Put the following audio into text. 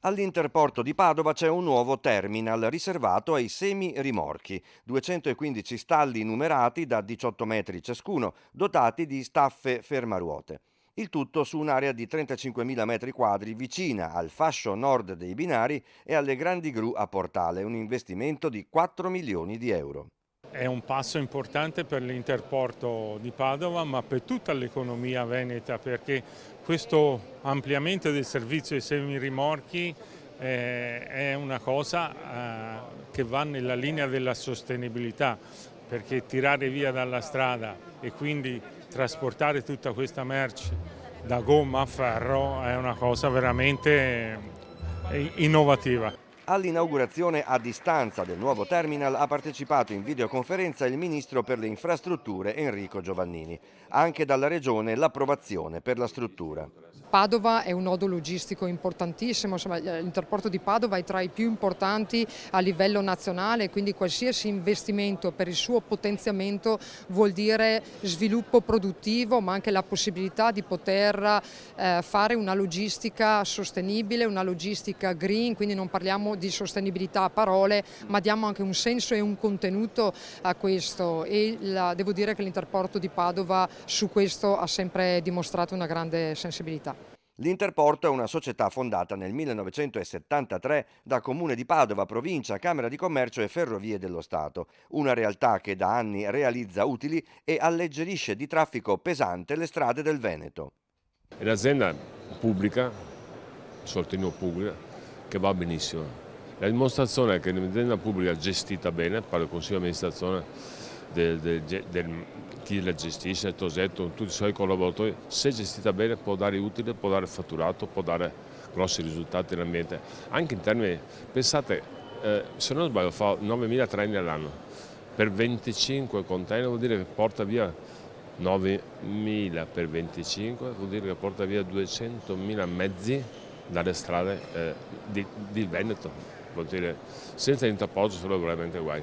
All'Interporto di Padova c'è un nuovo terminal riservato ai semi-rimorchi, 215 stalli numerati da 18 metri ciascuno, dotati di staffe fermaruote. Il tutto su un'area di 35.000 metri quadri vicina al fascio nord dei binari e alle grandi gru a portale, un investimento di 4 milioni di euro. È un passo importante per l'Interporto di Padova, ma per tutta l'economia veneta, perché questo ampliamento del servizio ai semirimorchi è una cosa che va nella linea della sostenibilità, perché tirare via dalla strada e quindi trasportare tutta questa merce da gomma a ferro è una cosa veramente innovativa. All'inaugurazione a distanza del nuovo terminal ha partecipato in videoconferenza il ministro per le infrastrutture Enrico Giovannini. Anche dalla regione l'approvazione per la struttura. Padova è un nodo logistico importantissimo, insomma, l'Interporto di Padova è tra i più importanti a livello nazionale, quindi qualsiasi investimento per il suo potenziamento vuol dire sviluppo produttivo, ma anche la possibilità di poter fare una logistica sostenibile, una logistica green, quindi non parliamo di sostenibilità a parole, ma diamo anche un senso e un contenuto a questo e devo dire che l'Interporto di Padova su questo ha sempre dimostrato una grande sensibilità. L'Interporto è una società fondata nel 1973 da Comune di Padova, Provincia, Camera di Commercio e Ferrovie dello Stato, una realtà che da anni realizza utili e alleggerisce di traffico pesante le strade del Veneto. È un'azienda pubblica, sottolineo pubblica, che va benissimo. La dimostrazione è che è un'azienda pubblica gestita bene, parlo del Consiglio di amministrazione, chi la gestisce, il Tosetto, tutti i suoi collaboratori, se gestita bene può dare utile, può dare fatturato, può dare grossi risultati nell'ambiente. Anche in termini, pensate, se non sbaglio fa 9.000 treni all'anno, per 25 container vuol dire che porta via 9.000 per 25, vuol dire che porta via 200.000 mezzi dalle strade di Veneto, vuol dire senza Interporto sarebbe veramente guai.